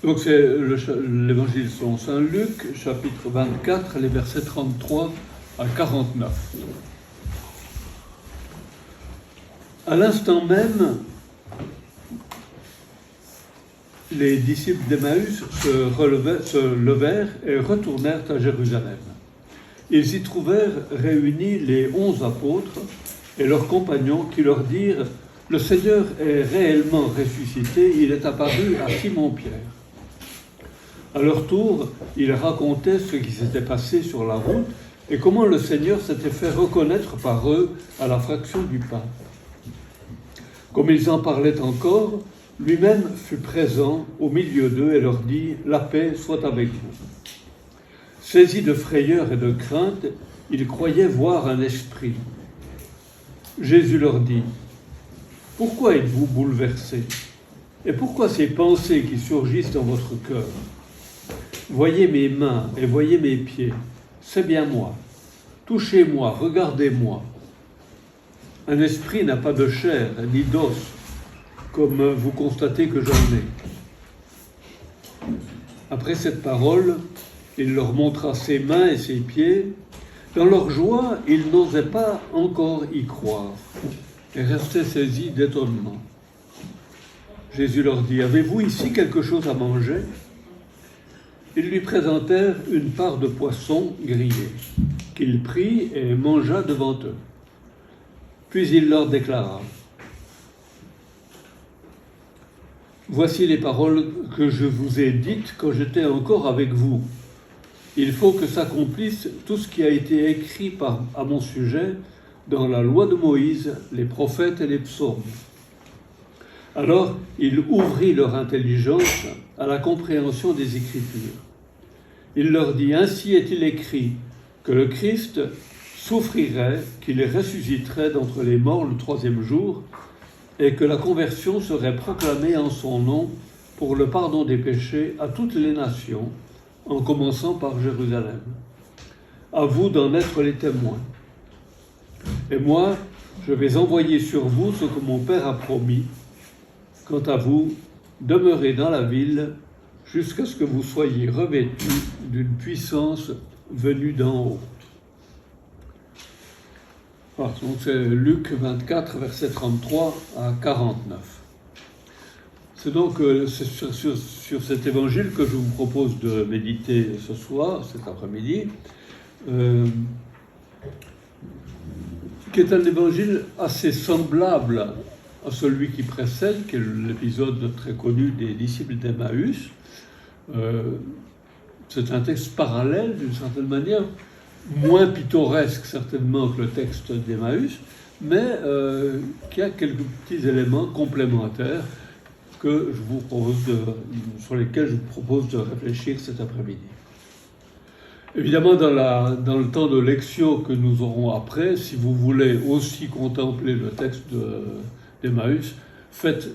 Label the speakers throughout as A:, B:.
A: Donc c'est l'évangile selon saint Luc, chapitre 24, les versets 33 à 49. À l'instant même, les disciples d'Emmaüs se levèrent et retournèrent à Jérusalem. Ils y trouvèrent réunis les 11 apôtres et leurs compagnons qui leur dirent « Le Seigneur est réellement ressuscité, il est apparu à Simon-Pierre. » À leur tour, ils racontaient ce qui s'était passé sur la route et comment le Seigneur s'était fait reconnaître par eux à la fraction du pain. Comme ils en parlaient encore, lui-même fut présent au milieu d'eux et leur dit « La paix soit avec vous. » Saisis de frayeur et de crainte, ils croyaient voir un esprit. Jésus leur dit « Pourquoi êtes-vous bouleversés? Et pourquoi ces pensées qui surgissent dans votre cœur? Voyez mes mains et voyez mes pieds, c'est bien moi. Touchez-moi, regardez-moi. Un esprit n'a pas de chair ni d'os, comme vous constatez que j'en ai. » Après cette parole, il leur montra ses mains et ses pieds. Dans leur joie, ils n'osaient pas encore y croire et restaient saisis d'étonnement. Jésus leur dit « Avez-vous ici quelque chose à manger ?» Ils lui présentèrent une part de poisson grillé, qu'il prit et mangea devant eux. Puis il leur déclara « Voici les paroles que je vous ai dites quand j'étais encore avec vous. Il faut que s'accomplisse tout ce qui a été écrit à mon sujet dans la loi de Moïse, les prophètes et les psaumes. » Alors il ouvrit leur intelligence à la compréhension des Écritures. Il leur dit « Ainsi est-il écrit que le Christ souffrirait, qu'il ressusciterait d'entre les morts le 3e jour, et que la conversion serait proclamée en son nom pour le pardon des péchés à toutes les nations, en commençant par Jérusalem. À vous d'en être les témoins. Et moi, je vais envoyer sur vous ce que mon Père a promis. Quant à vous, demeurez dans la ville jusqu'à ce que vous soyez revêtus d'une puissance venue d'en haut. » Voilà, donc c'est Luc 24, versets 33 à 49. C'est donc sur cet évangile que je vous propose de méditer ce soir, cet après-midi, qui est un évangile assez semblable à celui qui précède, qui est l'épisode très connu des disciples d'Emmaüs. C'est un texte parallèle, d'une certaine manière, moins pittoresque certainement que le texte d'Emmaüs, mais qui a quelques petits éléments complémentaires que je vous propose sur lesquels je vous propose de réfléchir cet après-midi. Évidemment, dans le temps de lectio que nous aurons après, si vous voulez aussi contempler le texte d'Emmaüs, faites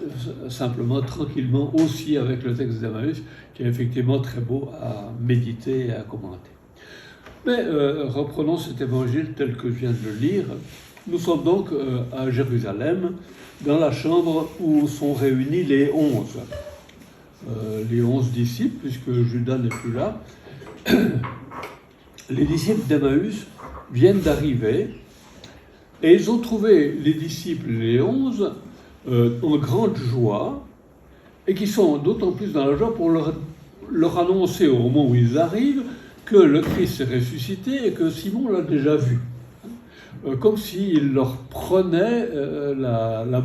A: simplement tranquillement aussi avec le texte d'Emmaüs, qui est effectivement très beau à méditer et à commenter. Mais reprenons cet évangile tel que je viens de le lire. Nous sommes donc à Jérusalem, dans la chambre où sont réunis les 11. Les 11 disciples, puisque Judas n'est plus là. Les disciples d'Emmaüs viennent d'arriver et ils ont trouvé les disciples, les 11, en grande joie et qui sont d'autant plus dans la joie pour leur annoncer au moment où ils arrivent que le Christ est ressuscité et que Simon l'a déjà vu. Comme s'il leur prenait la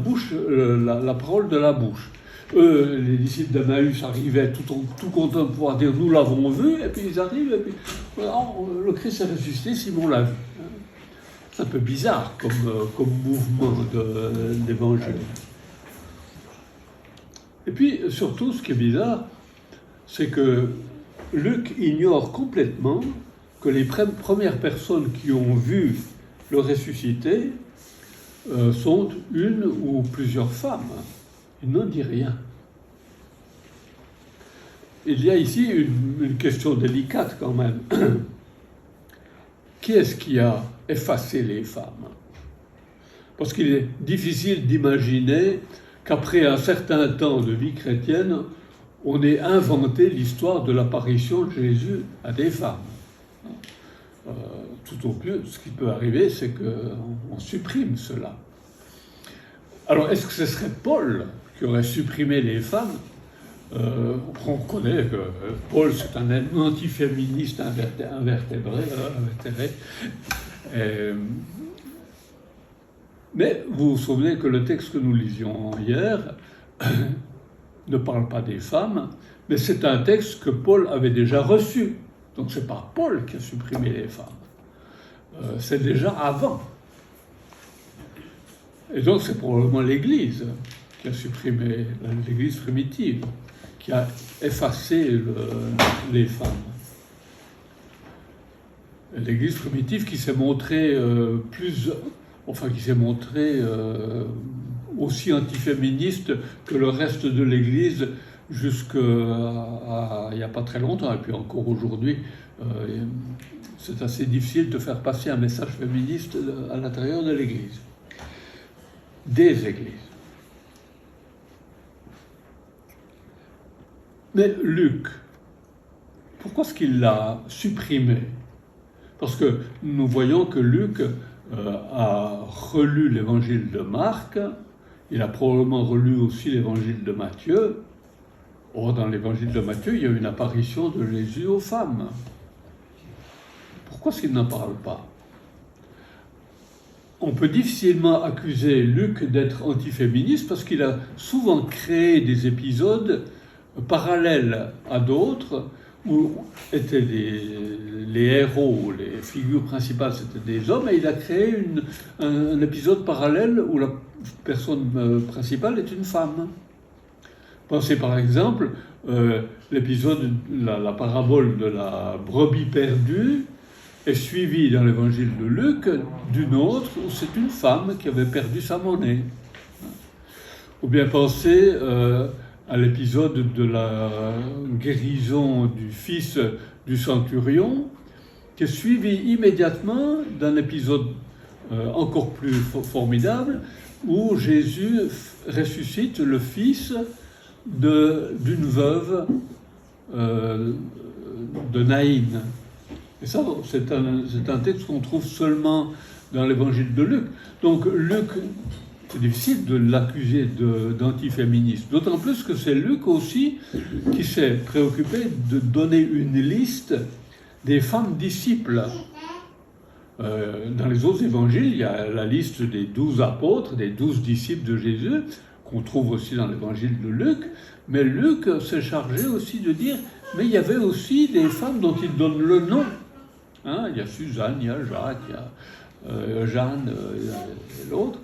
A: parole de la bouche. Eux, les disciples d'Emmaüs arrivaient tout contents de pouvoir dire « nous l'avons vu », et puis ils arrivent, et puis oh, le Christ est ressuscité, Simon l'a vu. C'est un peu bizarre comme mouvement d'évangile. Et puis, surtout, ce qui est bizarre, c'est que Luc ignore complètement que les premières personnes qui ont vu le ressuscité sont une ou plusieurs femmes. Il n'en dit rien. Il y a ici une question délicate quand même. Qui est-ce qui a effacé les femmes? Parce qu'il est difficile d'imaginer qu'après un certain temps de vie chrétienne, on ait inventé l'histoire de l'apparition de Jésus à des femmes. Tout au plus, ce qui peut arriver, c'est qu'on supprime cela. Alors, est-ce que ce serait Paul qui aurait supprimé les femmes? On connaît que Paul, c'est un antiféministe invétéré. Mais vous vous souvenez que le texte que nous lisions hier ne parle pas des femmes, mais c'est un texte que Paul avait déjà reçu. Donc ce n'est pas Paul qui a supprimé les femmes. C'est déjà avant. Et donc c'est probablement l'Église qui a supprimé, l'Église primitive, qui a effacé les femmes. L'Église primitive qui s'est montrée aussi antiféministe que le reste de l'Église jusqu'à il n'y a pas très longtemps. Et puis encore aujourd'hui, c'est assez difficile de faire passer un message féministe à l'intérieur de l'Église. Des églises. Mais Luc, pourquoi est-ce qu'il l'a supprimé? Parce que nous voyons que Luc a relu l'évangile de Marc, il a probablement relu aussi l'évangile de Matthieu. Or, dans l'évangile de Matthieu, il y a une apparition de Jésus aux femmes. Pourquoi est-ce qu'il n'en parle pas? On peut difficilement accuser Luc d'être antiféministe parce qu'il a souvent créé des épisodes parallèles à d'autres où étaient les héros, les figures principales, c'était des hommes, et il a créé un épisode parallèle où la personne principale est une femme. Pensez par exemple l'épisode, la parabole de la brebis perdue est suivie dans l'évangile de Luc d'une autre où c'est une femme qui avait perdu sa monnaie. Ou bien pensez à l'épisode de la guérison du fils du centurion, qui est suivi immédiatement d'un épisode encore plus formidable, où Jésus ressuscite le fils d'une veuve de Naïn. Et ça, c'est un texte qu'on trouve seulement dans l'évangile de Luc. Donc Luc, c'est difficile de l'accuser d'antiféministe, d'autant plus que c'est Luc aussi qui s'est préoccupé de donner une liste des femmes disciples. Dans les autres évangiles, il y a la liste des 12 apôtres, des 12 disciples de Jésus, qu'on trouve aussi dans l'évangile de Luc, mais Luc s'est chargé aussi de dire, mais il y avait aussi des femmes dont il donne le nom. Il y a Suzanne, il y a Jacques, il y a Jeanne et l'autre,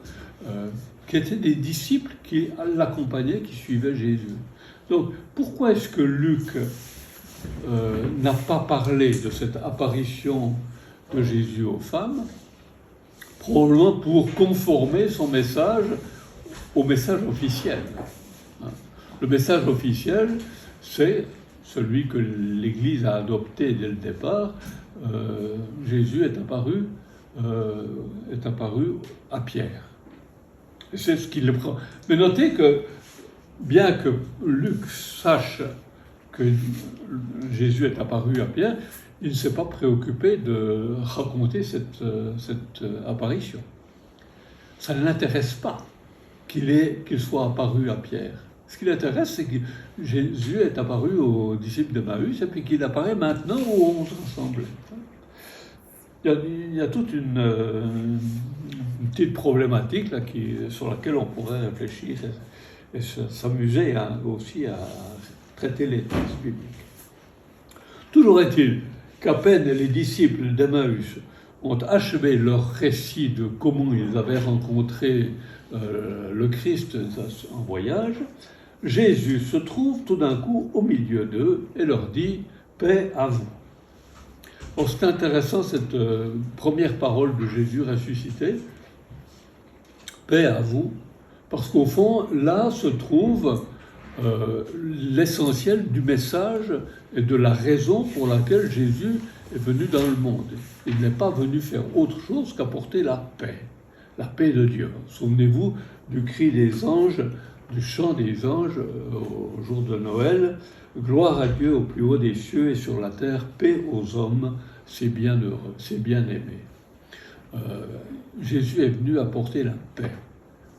A: qui étaient des disciples qui l'accompagnaient, qui suivaient Jésus. Donc, pourquoi est-ce que Luc n'a pas parlé de cette apparition de Jésus aux femmes? Probablement pour conformer son message au message officiel. Le message officiel, c'est celui que l'Église a adopté dès le départ. Jésus est apparu à Pierre. Et c'est ce qui le prend. Mais notez que, bien que Luc sache que Jésus est apparu à Pierre, il ne s'est pas préoccupé de raconter cette apparition. Ça ne l'intéresse pas qu'il soit apparu à Pierre. Ce qui l'intéresse, c'est que Jésus est apparu aux disciples d'Emmaüs et puis qu'il apparaît maintenant aux 11 rassemblés. Il y a toute une petite problématique là, sur laquelle on pourrait réfléchir et s'amuser aussi à traiter les textes bibliques. Toujours est-il qu'à peine les disciples d'Emmaüs ont achevé leur récit de comment ils avaient rencontré le Christ en voyage, Jésus se trouve tout d'un coup au milieu d'eux et leur dit « Paix à vous ». Or, c'est intéressant cette première parole de Jésus ressuscité, « Paix à vous », parce qu'au fond, là se trouve l'essentiel du message et de la raison pour laquelle Jésus est venu dans le monde. Il n'est pas venu faire autre chose qu'apporter la paix de Dieu. Souvenez-vous du cri des anges, du chant des anges au jour de Noël. Gloire à Dieu au plus haut des cieux et sur la terre, paix aux hommes, c'est bien heureux, c'est bien aimé. Jésus est venu apporter la paix.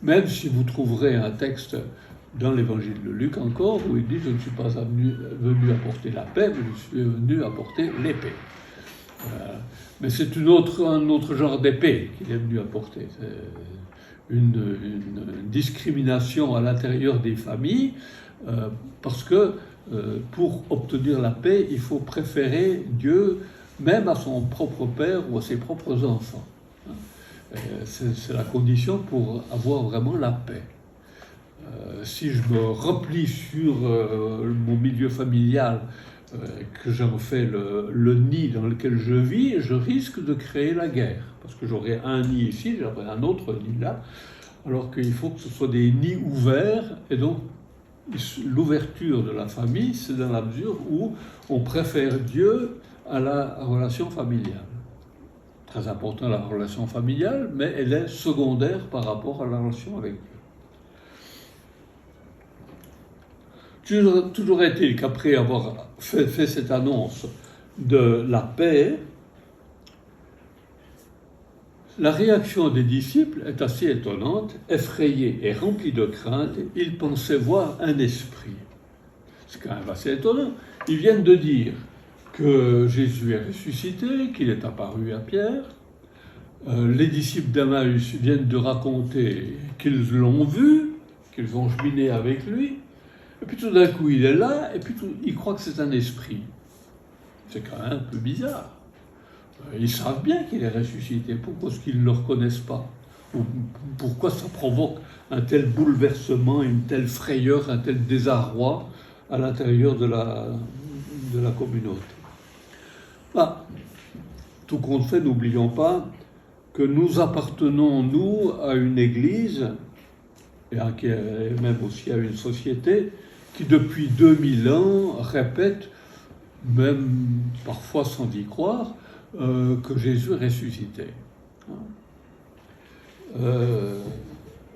A: Même si vous trouverez un texte dans l'évangile de Luc encore, où il dit « Je ne suis pas venu apporter la paix, mais je suis venu apporter l'épée ». Mais c'est un autre genre d'épée qu'il est venu apporter. C'est une discrimination à l'intérieur des familles, parce que pour obtenir la paix, il faut préférer Dieu même à son propre père ou à ses propres enfants. C'est la condition pour avoir vraiment la paix. Si je me replie sur mon milieu familial, que j'en fais le nid dans lequel je vis, je risque de créer la guerre. Parce que j'aurai un nid ici, j'aurai un autre nid là, alors qu'il faut que ce soit des nids ouverts. Et donc, l'ouverture de la famille, c'est dans la mesure où on préfère Dieu à la relation familiale. Très important la relation familiale, mais elle est secondaire par rapport à la relation avec Dieu. Toujours est-il qu'après avoir fait cette annonce de la paix, la réaction des disciples est assez étonnante. Effrayés et remplis de crainte, ils pensaient voir un esprit. C'est quand même assez étonnant. Ils viennent de dire que Jésus est ressuscité, qu'il est apparu à Pierre. Les disciples d'Emmaüs viennent de raconter qu'ils l'ont vu, qu'ils ont cheminé avec lui. Et puis tout d'un coup, il est là, et puis ils croient que c'est un esprit. C'est quand même un peu bizarre. Ils savent bien qu'il est ressuscité. Pourquoi est-ce qu'ils ne le reconnaissent pas? Pourquoi ça provoque un tel bouleversement, une telle frayeur, un tel désarroi à l'intérieur de la communauté? Tout compte fait, n'oublions pas que nous appartenons, nous, à une église, et même aussi à une société, qui depuis 2000 ans répète, même parfois sans y croire, que Jésus est ressuscité.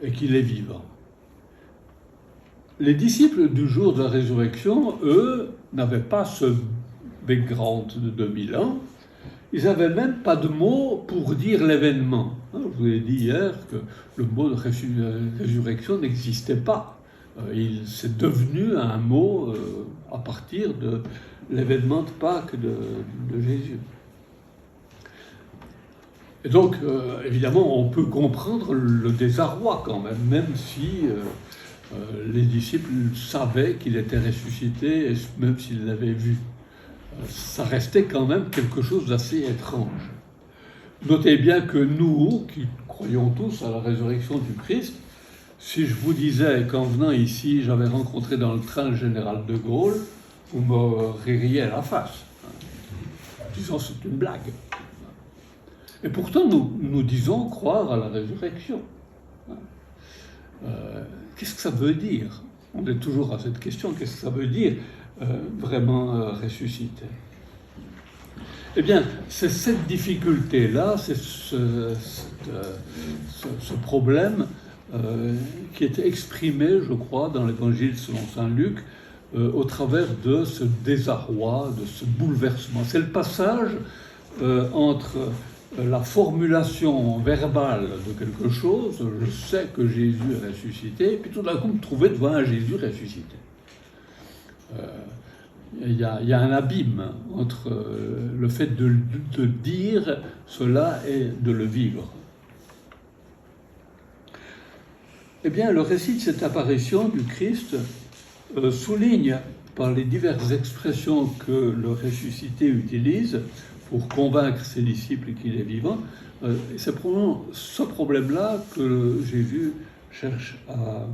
A: Et qu'il est vivant. Les disciples du jour de la résurrection, eux, n'avaient pas ce background de 2000 ans. Ils n'avaient même pas de mots pour dire l'événement. Je vous ai dit hier que le mot de résurrection n'existait pas. C'est devenu un mot à partir de l'événement de Pâques de Jésus. Et donc, évidemment, on peut comprendre le désarroi quand même si les disciples savaient qu'il était ressuscité, et même s'ils l'avaient vu. Ça restait quand même quelque chose d'assez étrange. Notez bien que nous, qui croyons tous à la résurrection du Christ, si je vous disais qu'en venant ici, j'avais rencontré dans le train le général de Gaulle, vous me ririez à la face, disant c'est une blague. Et pourtant, nous disons croire à la résurrection. Qu'est-ce que ça veut dire? On est toujours à cette question, qu'est-ce que ça veut dire vraiment ressusciter? Eh bien, c'est cette difficulté-là, c'est ce problème qui est exprimé, je crois, dans l'évangile selon saint Luc, au travers de ce désarroi, de ce bouleversement. C'est le passage entre la formulation verbale de quelque chose, je sais que Jésus est ressuscité, et puis tout d'un coup me trouver devant un Jésus ressuscité. Il y a un abîme entre le fait de dire cela et de le vivre. Eh bien, le récit de cette apparition du Christ souligne par les diverses expressions que le ressuscité utilise pour convaincre ses disciples qu'il est vivant, c'est probablement ce problème-là que Jésus cherche à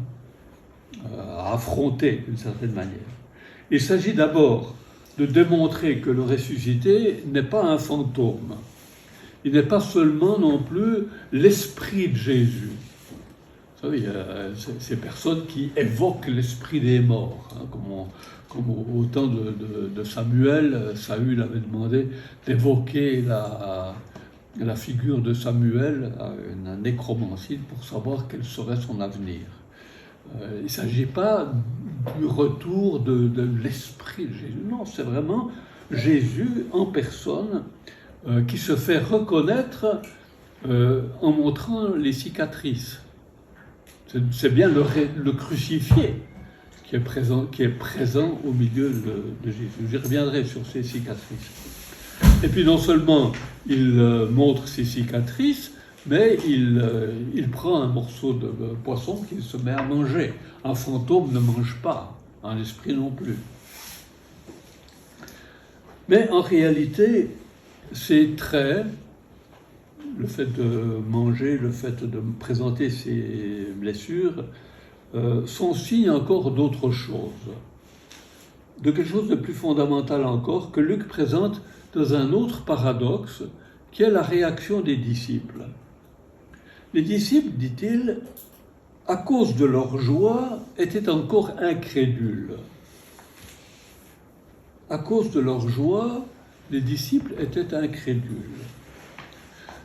A: affronter d'une certaine manière. Il s'agit d'abord de démontrer que le ressuscité n'est pas un fantôme. Il n'est pas seulement non plus l'esprit de Jésus. Vous savez, il y a ces personnes qui évoquent l'esprit des morts, hein, comme au temps de Samuel. Saül avait demandé d'évoquer la figure de Samuel à un nécromancien pour savoir quel serait son avenir. Il ne s'agit pas du retour de l'esprit de Jésus. Non, c'est vraiment Jésus en personne qui se fait reconnaître en montrant les cicatrices. C'est bien le crucifié qui est présent au milieu de Jésus. J'y reviendrai sur ces cicatrices. Et puis non seulement il montre ses cicatrices, mais il prend un morceau de poisson qu'il se met à manger. Un fantôme ne mange pas, un esprit non plus. Mais en réalité, ces traits, le fait de manger, le fait de me présenter ces blessures, sont signes encore d'autre chose. De quelque chose de plus fondamental encore, que Luc présente dans un autre paradoxe, qui est la réaction des disciples. Les disciples, dit-il, à cause de leur joie, étaient encore incrédules. À cause de leur joie, les disciples étaient incrédules.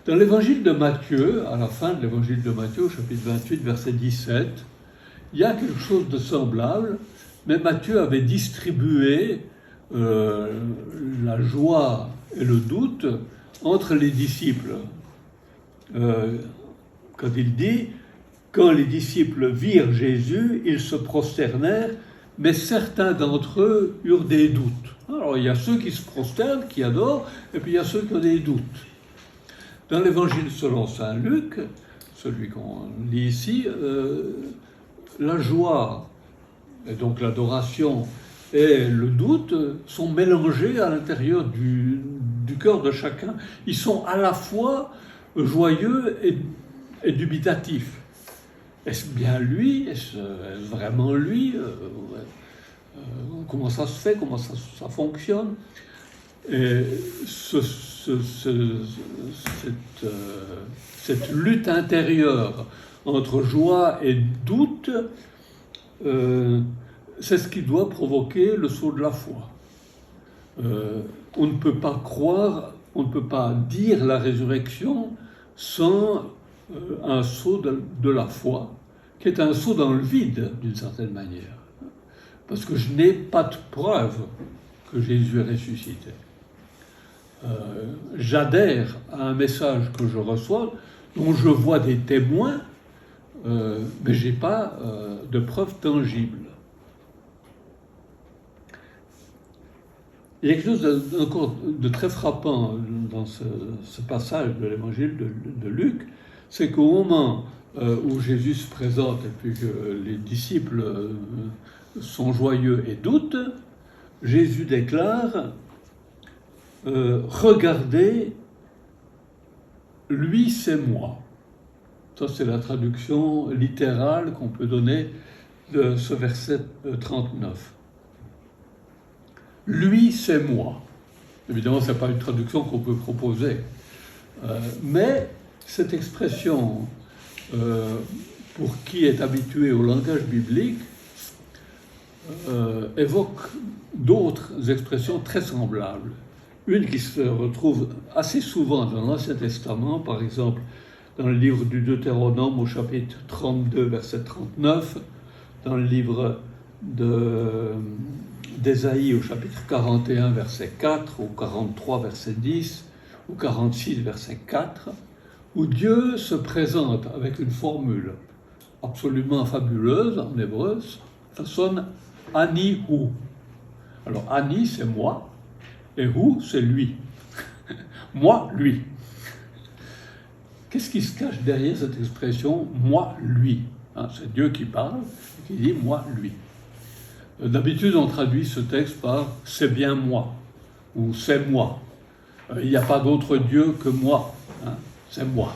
A: Dans l'évangile de Matthieu, à la fin de l'évangile de Matthieu, au chapitre 28, verset 17, il y a quelque chose de semblable, mais Matthieu avait distribué la joie et le doute entre les disciples. Quand il dit « Quand les disciples virent Jésus, ils se prosternèrent, mais certains d'entre eux eurent des doutes. » Alors, il y a ceux qui se prosternent, qui adorent, et puis il y a ceux qui ont des doutes. Dans l'évangile selon saint Luc, celui qu'on lit ici, la joie, et donc l'adoration et le doute sont mélangés à l'intérieur du cœur de chacun. Ils sont à la fois joyeux et dubitatifs. Est-ce bien lui? Est-ce vraiment lui? Comment ça se fait? Comment ça fonctionne? Et cette lutte intérieure entre joie et doute, c'est ce qui doit provoquer le saut de la foi. On ne peut pas croire, on ne peut pas dire la résurrection sans un saut de la foi, qui est un saut dans le vide, d'une certaine manière. Parce que je n'ai pas de preuve que Jésus est ressuscité. J'adhère à un message que je reçois, dont je vois des témoins, mais je n'ai pas de preuves tangibles. Il y a quelque chose encore de très frappant dans ce passage de l'évangile de Luc, c'est qu'au moment où Jésus se présente et puis que les disciples sont joyeux et doutent, Jésus déclare « Regardez, lui c'est moi ». Ça c'est la traduction littérale qu'on peut donner de ce verset 39. Lui, c'est moi. Évidemment, ce n'est pas une traduction qu'on peut proposer. Mais cette expression, pour qui est habitué au langage biblique, évoque d'autres expressions très semblables. Une qui se retrouve assez souvent dans l'Ancien Testament, par exemple dans le livre du Deutéronome au chapitre 32, verset 39, dans le livre d'Ésaïe au chapitre 41, verset 4, ou 43, verset 10, ou 46, verset 4, où Dieu se présente avec une formule absolument fabuleuse en hébreu, ça sonne « Ani hu ». Alors « Ani » c'est moi, et « hu » c'est lui. Moi, lui. Qu'est-ce qui se cache derrière cette expression « moi, lui » C'est Dieu qui parle, qui dit « moi, lui ». D'habitude, on traduit ce texte par « c'est bien moi » ou « c'est moi ». Il n'y a pas d'autre Dieu que moi, c'est moi.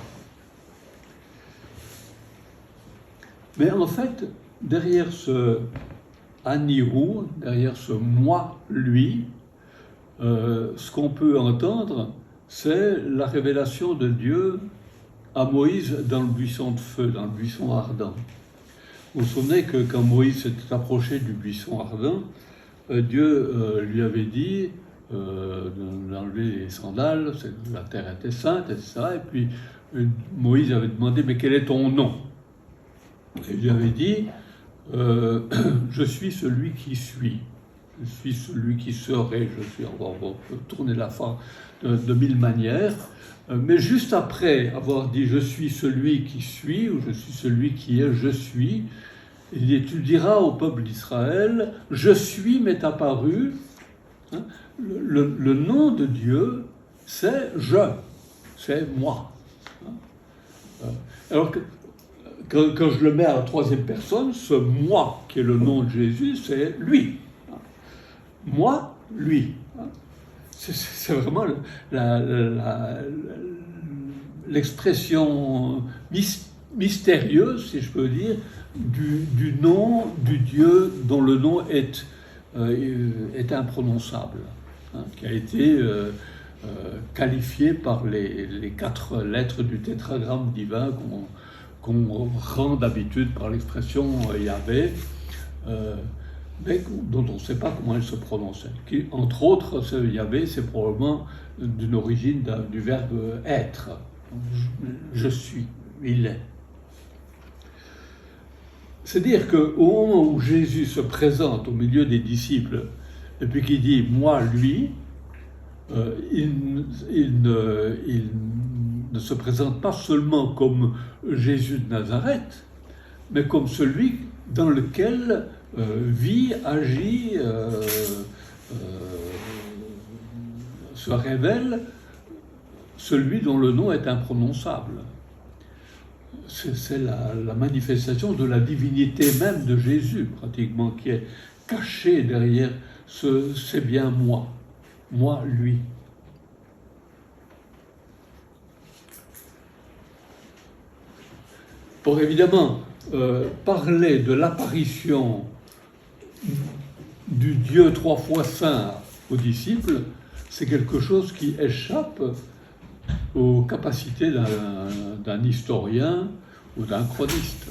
A: Mais en fait, derrière ce « Aniru », derrière ce « moi, lui », ce qu'on peut entendre, c'est la révélation de Dieu à Moïse dans le buisson de feu, dans le buisson ardent. Vous vous souvenez que quand Moïse s'était approché du buisson ardent, Dieu lui avait dit d'enlever les sandales, la terre était sainte, etc. Et puis Moïse avait demandé « mais quel est ton nom ?» Et il lui avait dit « je suis celui qui suis, je suis celui qui serait, je suis ». On peut tourner la phrase de mille manières. Mais juste après avoir dit « je suis celui qui suis » ou « je suis celui qui est, je suis », il dit « tu diras au peuple d'Israël, je suis m'est apparu ». Le nom de Dieu, c'est « je », c'est « moi ». Alors que quand je le mets à la troisième personne, ce « moi » qui est le nom de Jésus, c'est « lui ». Moi, lui. C'est vraiment l'expression mystérieuse, si je peux dire, du nom du Dieu dont le nom est imprononçable, qui a été qualifié par les 4 lettres du tétragramme divin qu'on rend d'habitude par l'expression Yahvé, mais dont on ne sait pas comment elle se prononçait. Entre autres, ce Yahvé, c'est probablement d'une origine du verbe être. Je suis, il est. C'est-à-dire qu'au moment où Jésus se présente au milieu des disciples, et puis qu'il dit « moi, lui », il ne se présente pas seulement comme Jésus de Nazareth, mais comme celui dans lequel vit, agit, se révèle celui dont le nom est imprononçable. C'est la manifestation de la divinité même de Jésus, pratiquement, qui est cachée derrière ce « c'est bien moi ». Moi, lui. Pour évidemment parler de l'apparition du Dieu 3 fois saint aux disciples, c'est quelque chose qui échappe aux capacités d'un historien ou d'un chroniste.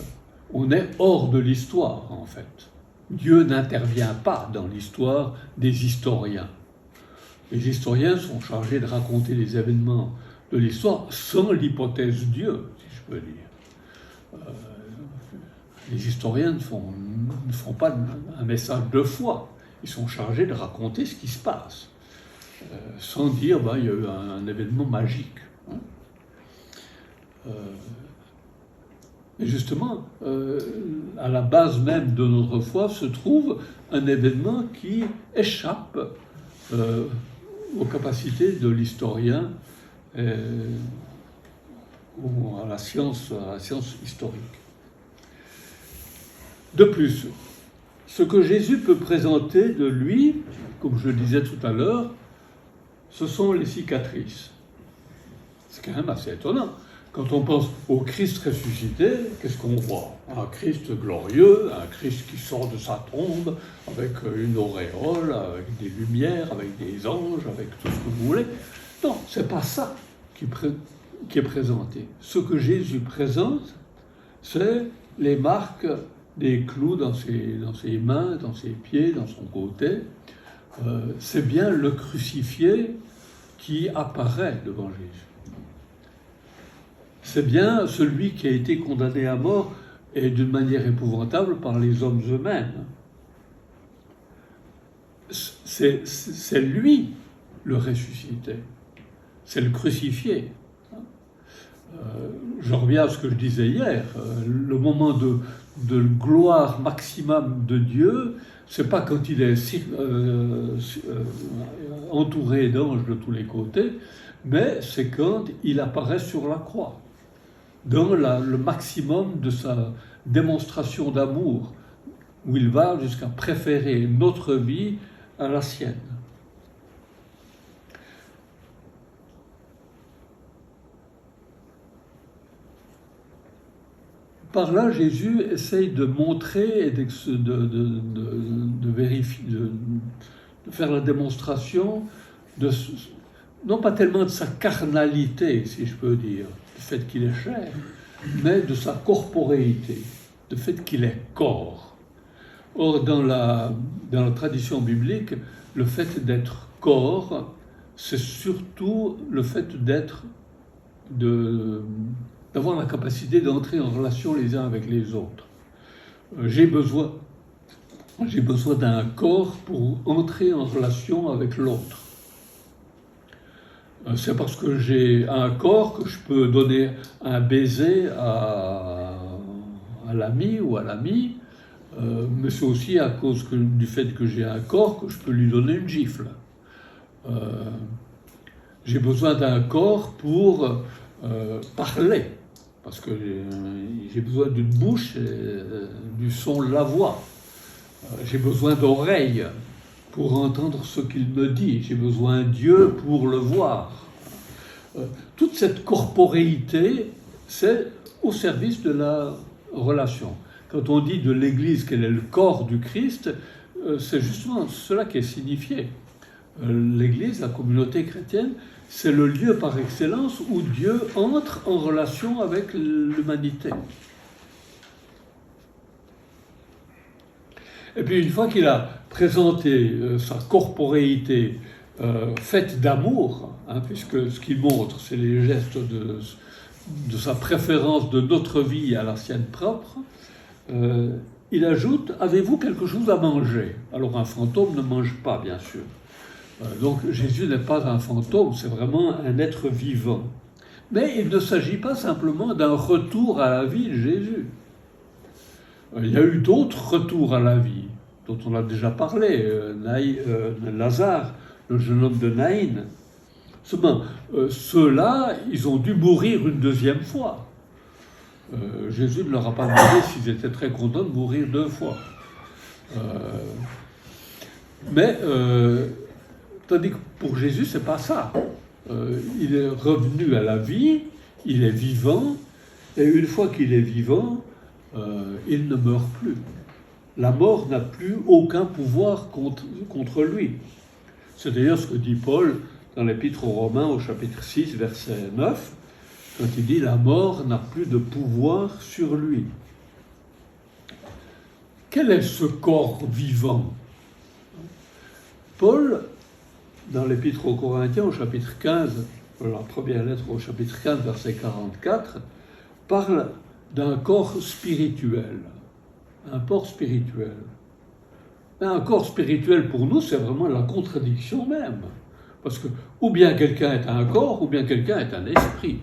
A: On est hors de l'histoire, en fait. Dieu n'intervient pas dans l'histoire des historiens. Les historiens sont chargés de raconter les événements de l'histoire sans l'hypothèse Dieu, si je peux dire. Les historiens ne font pas un message de foi. Ils sont chargés de raconter ce qui se passe, sans dire il y a eu un événement magique. Et justement, à la base même de notre foi se trouve un événement qui échappe aux capacités de l'historien ou à la science historique. De plus, ce que Jésus peut présenter de lui, comme je le disais tout à l'heure, ce sont les cicatrices. C'est quand même assez étonnant. Quand on pense au Christ ressuscité, qu'est-ce qu'on voit? Un Christ glorieux, un Christ qui sort de sa tombe avec une auréole, avec des lumières, avec des anges, avec tout ce que vous voulez. Non, c'est pas ça qui est présenté. Ce que Jésus présente, c'est les marques des clous dans ses mains, dans ses pieds, dans son côté. C'est bien le crucifié qui apparaît devant Jésus. C'est bien celui qui a été condamné à mort et d'une manière épouvantable par les hommes eux-mêmes. c'est lui le ressuscité, c'est le crucifié. Je reviens à ce que je disais hier, le moment de gloire maximum de Dieu, c'est pas quand il est entouré d'anges de tous les côtés, mais c'est quand il apparaît sur la croix, dans le maximum de sa démonstration d'amour, où il va jusqu'à préférer notre vie à la sienne. Par là, Jésus essaye de montrer et de vérifier, de faire la démonstration non pas tellement de sa carnalité, si je peux dire, du fait qu'il est chair, mais de sa corporéité, du fait qu'il est corps. Or, dans la tradition biblique, le fait d'être corps, c'est surtout le fait d'avoir la capacité d'entrer en relation les uns avec les autres. J'ai besoin d'un corps pour entrer en relation avec l'autre. C'est parce que j'ai un corps que je peux donner un baiser à l'ami ou à l'amie, mais c'est aussi à cause du fait que j'ai un corps que je peux lui donner une gifle. J'ai besoin d'un corps pour parler, parce que j'ai besoin d'une bouche et du son de la voix. J'ai besoin d'oreilles pour entendre ce qu'il me dit. J'ai besoin de Dieu pour le voir. Toute cette corporéité, c'est au service de la relation. Quand on dit de l'Église qu'elle est le corps du Christ, c'est justement cela qui est signifié. L'Église, la communauté chrétienne, c'est le lieu par excellence où Dieu entre en relation avec l'humanité. Et puis une fois qu'il a présenté sa corporéité faite d'amour, puisque ce qu'il montre, c'est les gestes de sa préférence de notre vie à la sienne propre, il ajoute « Avez-vous quelque chose à manger ?» Alors un fantôme ne mange pas, bien sûr. Donc Jésus n'est pas un fantôme, c'est vraiment un être vivant. Mais il ne s'agit pas simplement d'un retour à la vie de Jésus. Il y a eu d'autres retours à la vie, dont on a déjà parlé. Lazare, le jeune homme de Naïn. Seulement, ceux-là, ils ont dû mourir une deuxième fois. Jésus ne leur a pas demandé s'ils étaient très contents de mourir deux fois. Tandis que pour Jésus, c'est pas ça. Il est revenu à la vie, il est vivant, et une fois qu'il est vivant, il ne meurt plus. La mort n'a plus aucun pouvoir contre lui. C'est d'ailleurs ce que dit Paul dans l'Épître aux Romains au chapitre 6, verset 9, quand il dit « La mort n'a plus de pouvoir sur lui ». Quel est ce corps vivant ? Paul, dans l'Épître aux Corinthiens, au chapitre 15, la première lettre au chapitre 15, verset 44, parle d'un corps spirituel. Un corps spirituel. Un corps spirituel, pour nous, c'est vraiment la contradiction même. Parce que, ou bien quelqu'un est un corps, ou bien quelqu'un est un esprit.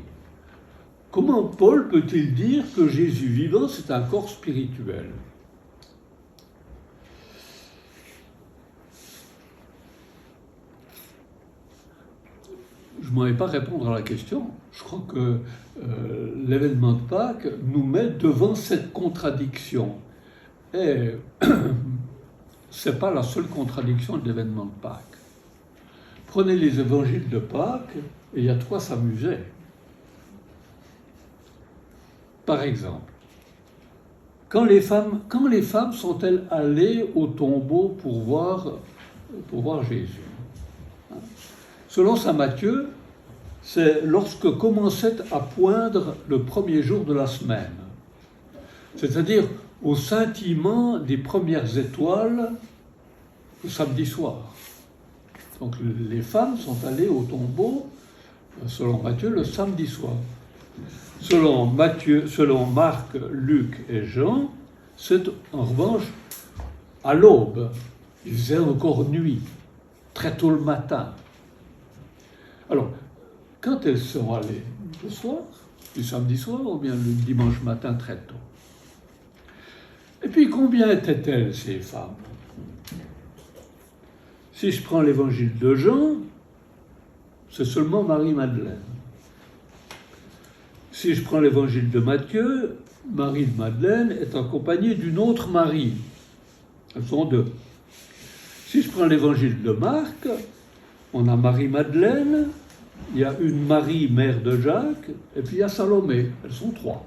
A: Comment Paul peut-il dire que Jésus vivant, c'est un corps spirituel ? Je ne m'en pas répondre à la question. Je crois que l'événement de Pâques nous met devant cette contradiction. Et ce n'est pas la seule contradiction de l'événement de Pâques. Prenez les évangiles de Pâques et il y a de quoi s'amuser. Par exemple, quand les femmes sont-elles allées au tombeau pour voir Jésus ? Selon saint Matthieu, c'est lorsque commençait à poindre le premier jour de la semaine, c'est-à-dire au scintillement des premières étoiles le samedi soir. Donc les femmes sont allées au tombeau, selon Matthieu, le samedi soir. Selon Marc, Luc et Jean, c'est en revanche à l'aube. Il faisait encore nuit. très tôt le matin. Alors, quand elles sont allées le soir, le samedi soir ou bien le dimanche matin très tôt. Et puis, combien étaient-elles, ces femmes? Si je prends l'évangile de Jean, c'est seulement Marie-Madeleine. Si je prends l'évangile de Matthieu, Marie-Madeleine est accompagnée d'une autre Marie. Elles sont deux. Si je prends l'évangile de Marc, on a Marie-Madeleine, il y a une Marie, mère de Jacques, et puis il y a Salomé. Elles sont trois.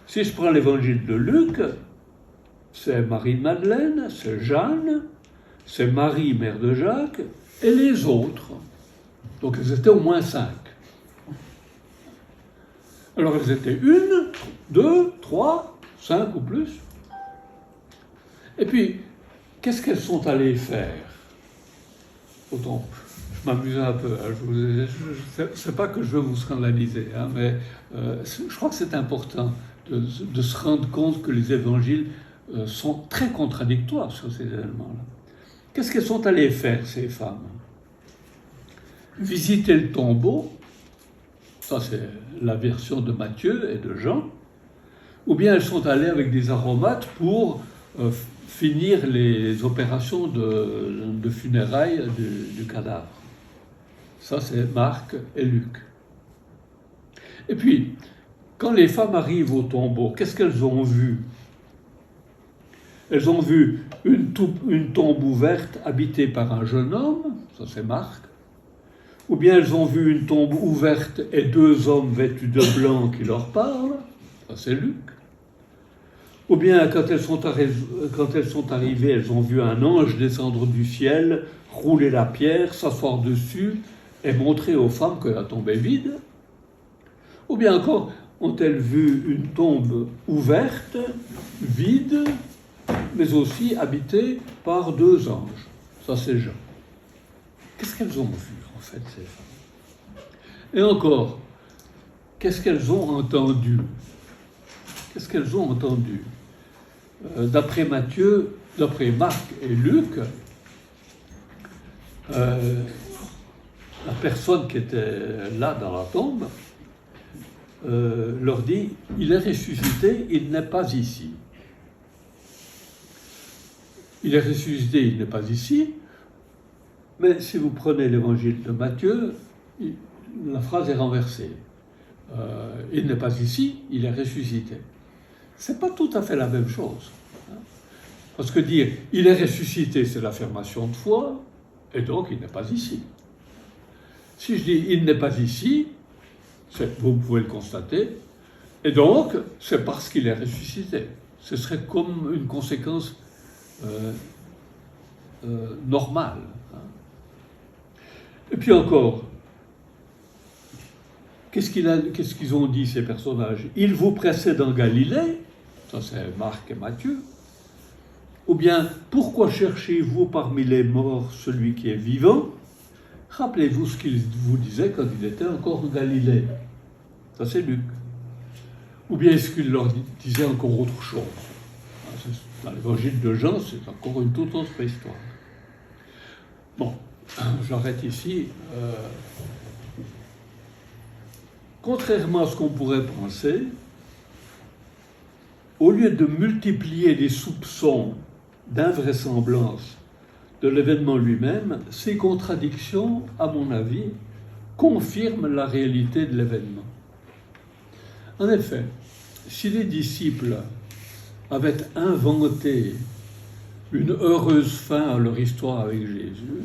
A: Si je prends l'évangile de Luc, c'est Marie-Madeleine, c'est Jeanne, c'est Marie, mère de Jacques, et les autres. Donc elles étaient au moins 5. Alors elles étaient 1, 2, 3, 5 ou plus. Et puis, qu'est-ce qu'elles sont allées faire? Autant, je m'amusais un peu. Hein, c'est pas que je veux vous scandaliser, hein, mais je crois que c'est important de se rendre compte que les évangiles sont très contradictoires sur ces éléments-là. Qu'est-ce qu'elles sont allées faire, ces femmes? Visiter le tombeau, ça c'est la version de Matthieu et de Jean, ou bien elles sont allées avec des aromates pour finir les opérations de funérailles du cadavre. Ça c'est Marc et Luc. Et puis, quand les femmes arrivent au tombeau, qu'est-ce qu'elles ont vu? Elles ont vu une tombe ouverte habitée par un jeune homme, ça c'est Marc, ou bien elles ont vu une tombe ouverte et 2 hommes vêtus de blanc qui leur parlent, ça c'est Luc. Ou bien quand elles sont arrivées, elles ont vu un ange descendre du ciel, rouler la pierre, s'asseoir dessus et montrer aux femmes que la tombe est vide. Ou bien encore, ont-elles vu une tombe ouverte, vide, mais aussi habitée par 2 anges. Ça, c'est Jean. Qu'est-ce qu'elles ont vu, en fait, ces femmes? Et encore, qu'est-ce qu'elles ont entendu? Qu'est-ce qu'elles ont entendu? D'après Matthieu, d'après Marc et Luc, la personne qui était là dans la tombe leur dit « Il est ressuscité, il n'est pas ici ». Il est ressuscité, il n'est pas ici, mais si vous prenez l'évangile de Matthieu, la phrase est renversée. Il n'est pas ici, il est ressuscité. Ce n'est pas tout à fait la même chose. Parce que dire « il est ressuscité », c'est l'affirmation de foi, et donc il n'est pas ici. Si je dis « il n'est pas ici », vous pouvez le constater, et donc c'est parce qu'il est ressuscité. Ce serait comme une conséquence normale. Et puis encore, qu'est-ce qu'ils ont dit, ces personnages? Il vous précède en Galilée, ça c'est Marc et Matthieu, ou bien pourquoi cherchez-vous parmi les morts celui qui est vivant? Rappelez-vous ce qu'il vous disait quand il était encore en Galilée, ça c'est Luc. Ou bien est-ce qu'il leur disait encore autre chose? Dans l'évangile de Jean, c'est encore une toute autre histoire. Bon, j'arrête ici. Contrairement à ce qu'on pourrait penser, au lieu de multiplier les soupçons d'invraisemblance de l'événement lui-même, ces contradictions, à mon avis, confirment la réalité de l'événement. En effet, si les disciples avaient inventé une heureuse fin à leur histoire avec Jésus,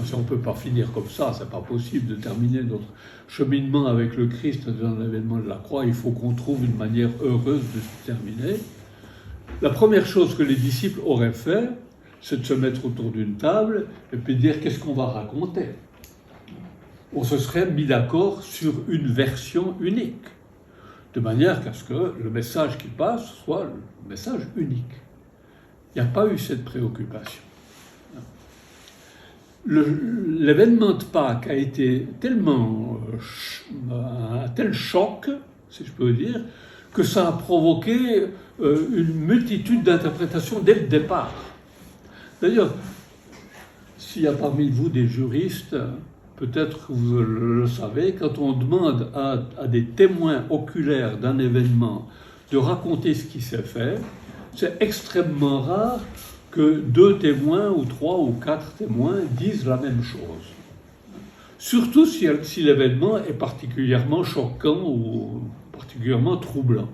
A: si on ne peut pas finir comme ça, c'est pas possible de terminer notre cheminement avec le Christ dans l'événement de la croix, il faut qu'on trouve une manière heureuse de se terminer. La première chose que les disciples auraient fait, c'est de se mettre autour d'une table et puis dire qu'est-ce qu'on va raconter. On se serait mis d'accord sur une version unique, de manière qu'à ce que le message qui passe soit le message unique. Il n'y a pas eu cette préoccupation. L'événement de Pâques a été tellement un tel choc, si je peux dire, que ça a provoqué une multitude d'interprétations dès le départ. D'ailleurs, s'il y a parmi vous des juristes, peut-être que vous le savez, quand on demande à des témoins oculaires d'un événement de raconter ce qui s'est fait, c'est extrêmement rare que 2 témoins ou 3 ou 4 témoins disent la même chose. Surtout si l'événement est particulièrement choquant ou particulièrement troublant.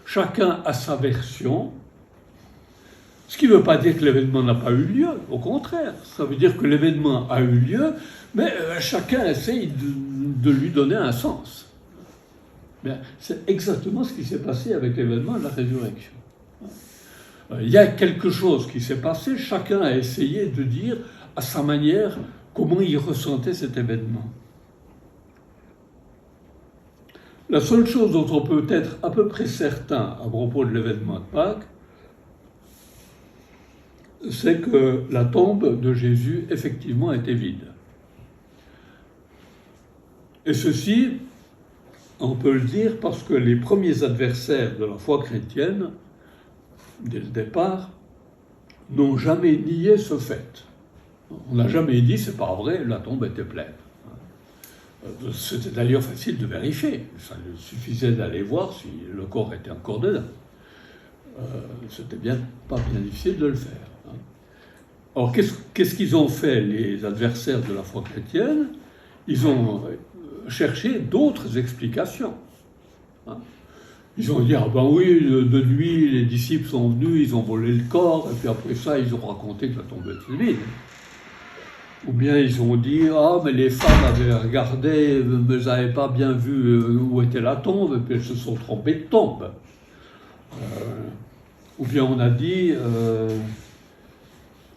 A: Chacun a sa version, ce qui ne veut pas dire que l'événement n'a pas eu lieu, au contraire, ça veut dire que l'événement a eu lieu, mais chacun essaye de lui donner un sens. C'est exactement ce qui s'est passé avec l'événement de la résurrection. Il y a quelque chose qui s'est passé, chacun a essayé de dire à sa manière comment il ressentait cet événement. La seule chose dont on peut être à peu près certain à propos de l'événement de Pâques, c'est que la tombe de Jésus, effectivement, était vide. Et ceci, on peut le dire parce que les premiers adversaires de la foi chrétienne, dès le départ, n'ont jamais nié ce fait. On n'a jamais dit, c'est pas vrai, la tombe était pleine. C'était d'ailleurs facile de vérifier. Ça suffisait d'aller voir si le corps était encore dedans. C'était pas bien difficile de le faire. Alors, qu'est-ce qu'ils ont fait, les adversaires de la foi chrétienne? Ils ont cherché d'autres explications. Ils ont dit, ah ben oui, de nuit, les disciples sont venus, ils ont volé le corps, et puis après ça, ils ont raconté que la tombe était vide. Ou bien ils ont dit, ah mais les femmes avaient regardé, mais elles n'avaient pas bien vu où était la tombe, et puis elles se sont trompées de tombe. Ou bien on a dit,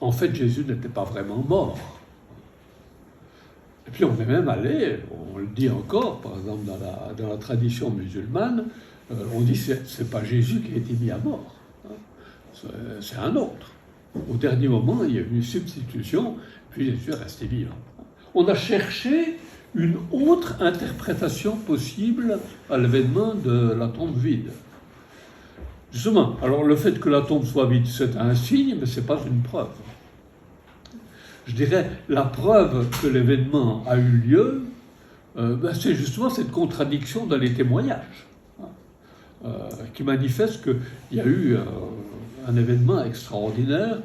A: en fait Jésus n'était pas vraiment mort. Et puis on est même allé, on le dit encore, par exemple dans la tradition musulmane, on dit c'est pas Jésus qui a été mis à mort, c'est un autre. Au dernier moment, il y a eu une substitution, puis Jésus est resté vivant. On a cherché une autre interprétation possible à l'événement de la tombe vide. Justement, alors le fait que la tombe soit vide, c'est un signe, mais ce n'est pas une preuve. Je dirais, la preuve que l'événement a eu lieu, c'est justement cette contradiction dans les témoignages, qui manifeste qu'il y a eu un événement extraordinaire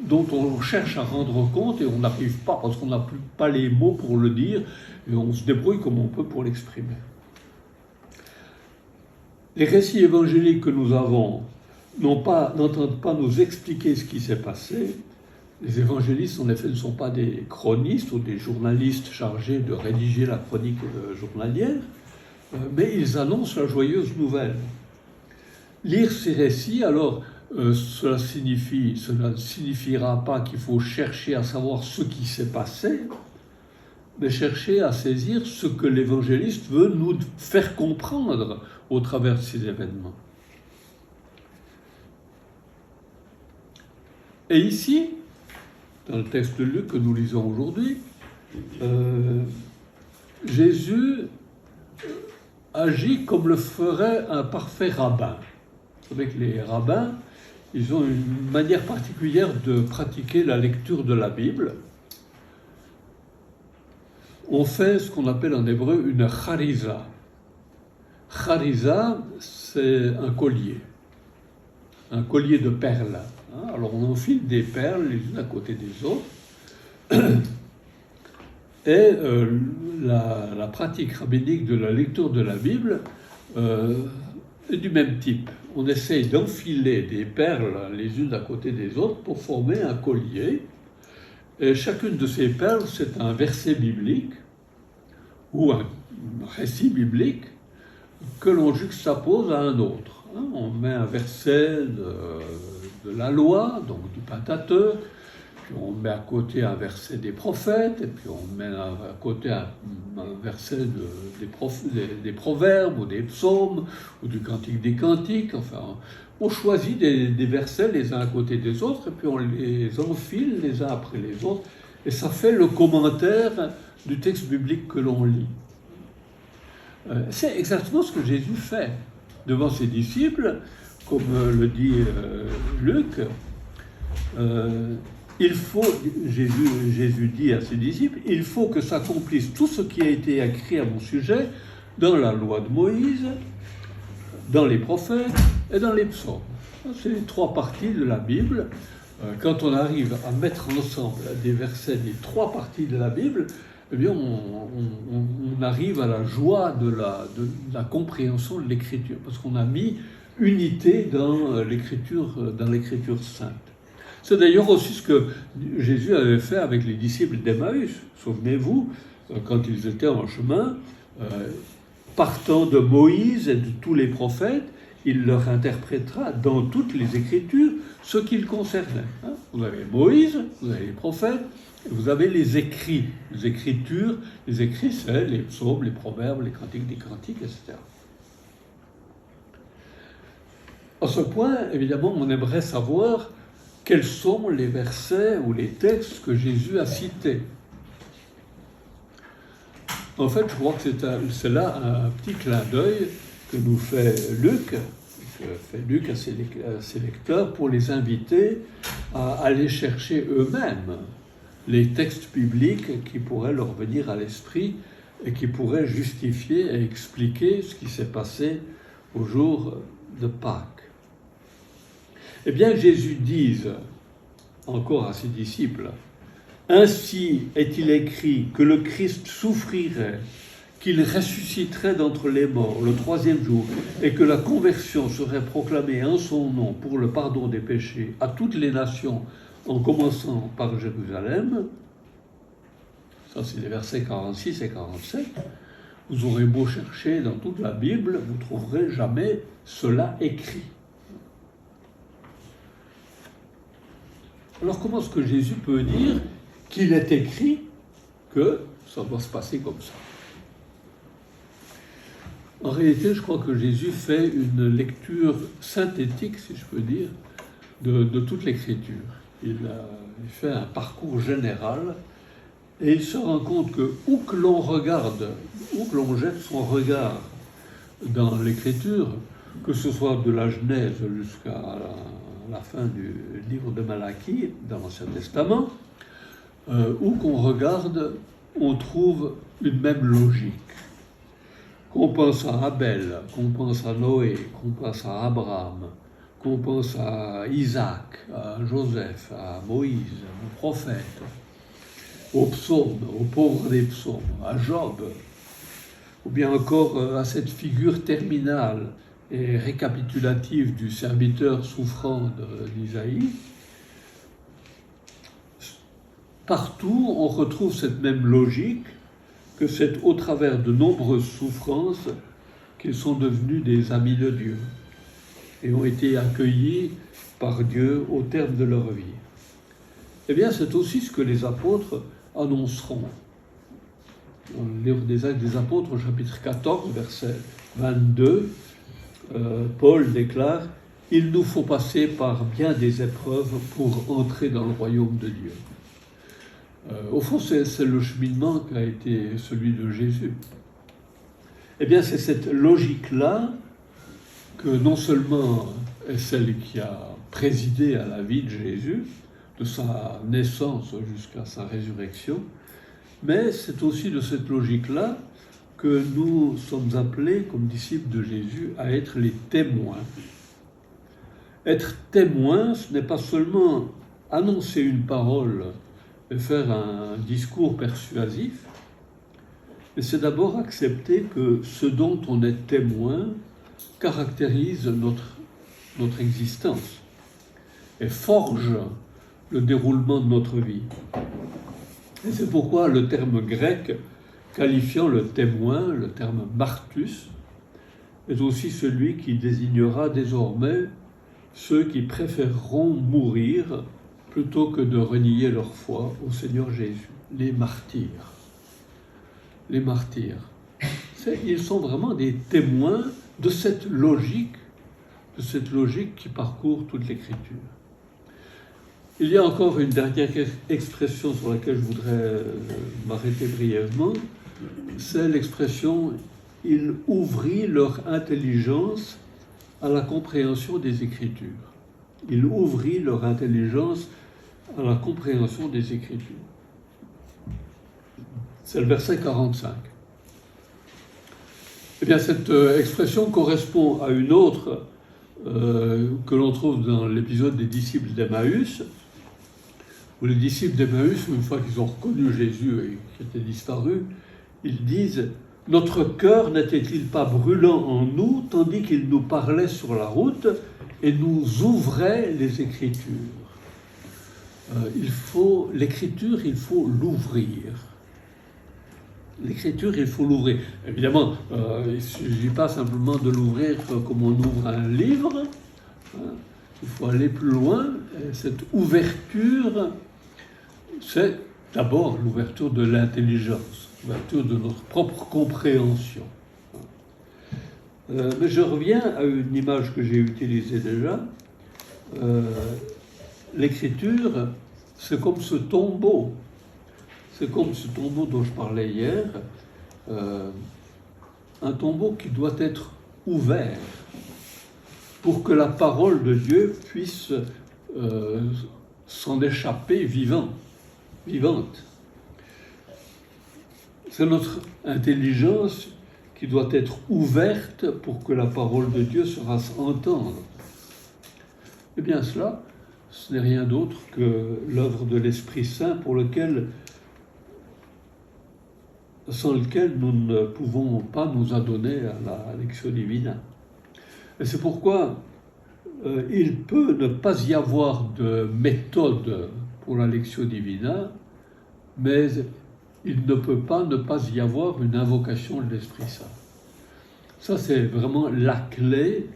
A: dont on cherche à rendre compte et on n'arrive pas, parce qu'on n'a pas les mots pour le dire, et on se débrouille comme on peut pour l'exprimer. Les récits évangéliques que nous avons n'entendent pas nous expliquer ce qui s'est passé. Les évangélistes, en effet, ne sont pas des chronistes ou des journalistes chargés de rédiger la chronique journalière, mais ils annoncent la joyeuse nouvelle. Lire ces récits, alors, cela ne signifiera pas qu'il faut chercher à savoir ce qui s'est passé, mais chercher à saisir ce que l'évangéliste veut nous faire comprendre au travers de ces événements. Et ici, dans le texte de Luc que nous lisons aujourd'hui, Jésus agit comme le ferait un parfait rabbin. Vous savez que les rabbins, ils ont une manière particulière de pratiquer la lecture de la Bible. On fait ce qu'on appelle en hébreu une chariza. Chariza, c'est un collier de perles. Alors on enfile des perles les unes à côté des autres. Et la pratique rabbinique de la lecture de la Bible est du même type. On essaye d'enfiler des perles les unes à côté des autres pour former un collier. Et chacune de ces perles, c'est un verset biblique ou un récit biblique que l'on juxtapose à un autre. On met un verset de la loi, donc du Pentateuque, puis on met à côté un verset des prophètes, et puis on met à côté un verset des proverbes, ou des psaumes, ou du cantique des cantiques. Enfin, on choisit des versets les uns à côté des autres, et puis on les enfile les uns après les autres, et ça fait le commentaire du texte biblique que l'on lit. C'est exactement ce que Jésus fait devant ses disciples, comme le dit Luc. il faut, Jésus dit à ses disciples, il faut que s'accomplisse tout ce qui a été écrit à mon sujet dans la loi de Moïse, dans les prophètes et dans les psaumes. C'est les trois parties de la Bible. Quand on arrive à mettre ensemble des versets des trois parties de la Bible, eh bien on arrive à la joie de la compréhension de l'Écriture, parce qu'on a mis unité dans l'Écriture sainte. C'est d'ailleurs aussi ce que Jésus avait fait avec les disciples d'Emmaüs. Souvenez-vous, quand ils étaient en chemin, partant de Moïse et de tous les prophètes, il leur interprétera dans toutes les Écritures ce qui le concernait. Vous avez Moïse, vous avez les prophètes, et vous avez les écrits. Les Écritures, les écrits, c'est les psaumes, les proverbes, les cantiques des cantiques, etc. À ce point, évidemment, on aimerait savoir quels sont les versets ou les textes que Jésus a cités. En fait, je crois que c'est là un petit clin d'œil que nous fait Luc, à ses lecteurs, pour les inviter à aller chercher eux-mêmes les textes bibliques qui pourraient leur venir à l'esprit et qui pourraient justifier et expliquer ce qui s'est passé au jour de Pâques. Eh bien, Jésus dit encore à ses disciples, « Ainsi est-il écrit que le Christ souffrirait, qu'il ressusciterait d'entre les morts le troisième jour, et que la conversion serait proclamée en son nom pour le pardon des péchés à toutes les nations, en commençant par Jérusalem. » Ça, c'est les versets 46 et 47. Vous aurez beau chercher dans toute la Bible, vous ne trouverez jamais cela écrit. Alors comment est-ce que Jésus peut dire qu'il est écrit que ça doit se passer comme ça? En réalité, je crois que Jésus fait une lecture synthétique, si je peux dire, de toute l'Écriture. Il fait un parcours général et il se rend compte que où que l'on regarde, où que l'on jette son regard dans l'Écriture, que ce soit de la Genèse jusqu'à la fin du livre de Malachie, dans l'Ancien Testament, où qu'on regarde, on trouve une même logique. Qu'on pense à Abel, qu'on pense à Noé, qu'on pense à Abraham, qu'on pense à Isaac, à Joseph, à Moïse, aux prophètes, aux psaumes, aux pauvres des psaumes, à Job, ou bien encore à cette figure terminale et récapitulative du serviteur souffrant d'Isaïe. Partout, on retrouve cette même logique, que c'est au travers de nombreuses souffrances qu'ils sont devenus des amis de Dieu et ont été accueillis par Dieu au terme de leur vie. Eh bien, c'est aussi ce que les apôtres annonceront. Dans le livre des Actes des Apôtres, au chapitre 14, verset 22, Paul déclare « Il nous faut passer par bien des épreuves pour entrer dans le royaume de Dieu ». Au fond, c'est le cheminement qui a été celui de Jésus. Eh bien, c'est cette logique-là que non seulement est celle qui a présidé à la vie de Jésus, de sa naissance jusqu'à sa résurrection, mais c'est aussi de cette logique-là que nous sommes appelés, comme disciples de Jésus, à être les témoins. Être témoin, ce n'est pas seulement annoncer une parole et faire un discours persuasif, mais c'est d'abord accepter que ce dont on est témoin caractérise notre existence et forge le déroulement de notre vie. Et c'est pourquoi le terme grec qualifiant le témoin, le terme martus, est aussi celui qui désignera désormais ceux qui préféreront mourir plutôt que de renier leur foi au Seigneur Jésus, les martyrs. Les martyrs. Ils sont vraiment des témoins de cette logique qui parcourt toute l'Écriture. Il y a encore une dernière expression sur laquelle je voudrais m'arrêter brièvement, c'est l'expression « il ouvrit leur intelligence à la compréhension des Écritures ». Il ouvrit leur intelligence à la compréhension des Écritures. C'est le verset 45. Eh bien, cette expression correspond à une autre que l'on trouve dans l'épisode des disciples d'Emmaüs, où les disciples d'Emmaüs, une fois qu'ils ont reconnu Jésus et qui était disparu, ils disent « Notre cœur n'était-il pas brûlant en nous, tandis qu'il nous parlait sur la route et nous ouvrait les Écritures ?» L'écriture, il faut l'ouvrir. L'écriture, il faut l'ouvrir. Évidemment, il ne s'agit pas simplement de l'ouvrir comme on ouvre un livre. Il faut aller plus loin. Et cette ouverture, c'est d'abord l'ouverture de l'intelligence, l'ouverture de notre propre compréhension. Mais je reviens à une image que j'ai utilisée déjà. L'écriture, c'est comme ce tombeau. C'est comme ce tombeau dont je parlais hier, un tombeau qui doit être ouvert pour que la parole de Dieu puisse s'en échapper vivante. C'est notre intelligence qui doit être ouverte pour que la parole de Dieu se fasse entendre. Eh bien cela, ce n'est rien d'autre que l'œuvre de l'Esprit Saint sans lequel nous ne pouvons pas nous adonner à la lectio divina. Et c'est pourquoi il peut ne pas y avoir de méthode pour la lectio divina, mais il ne peut pas ne pas y avoir une invocation de l'Esprit Saint. Ça, c'est vraiment la clé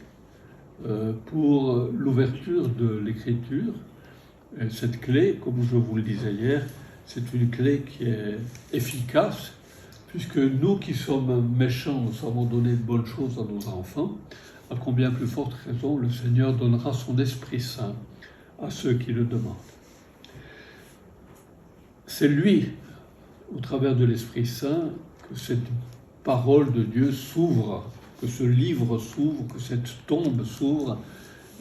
A: pour l'ouverture de l'Écriture. Et cette clé, comme je vous le disais hier, c'est une clé qui est efficace, puisque nous qui sommes méchants, nous savons donner de bonnes choses à nos enfants, à combien plus forte raison le Seigneur donnera son Esprit Saint à ceux qui le demandent. C'est lui, au travers de l'Esprit Saint, que cette parole de Dieu s'ouvre, que ce livre s'ouvre, que cette tombe s'ouvre,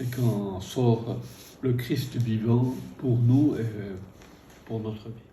A: et qu'en sort le Christ vivant pour nous et pour notre vie.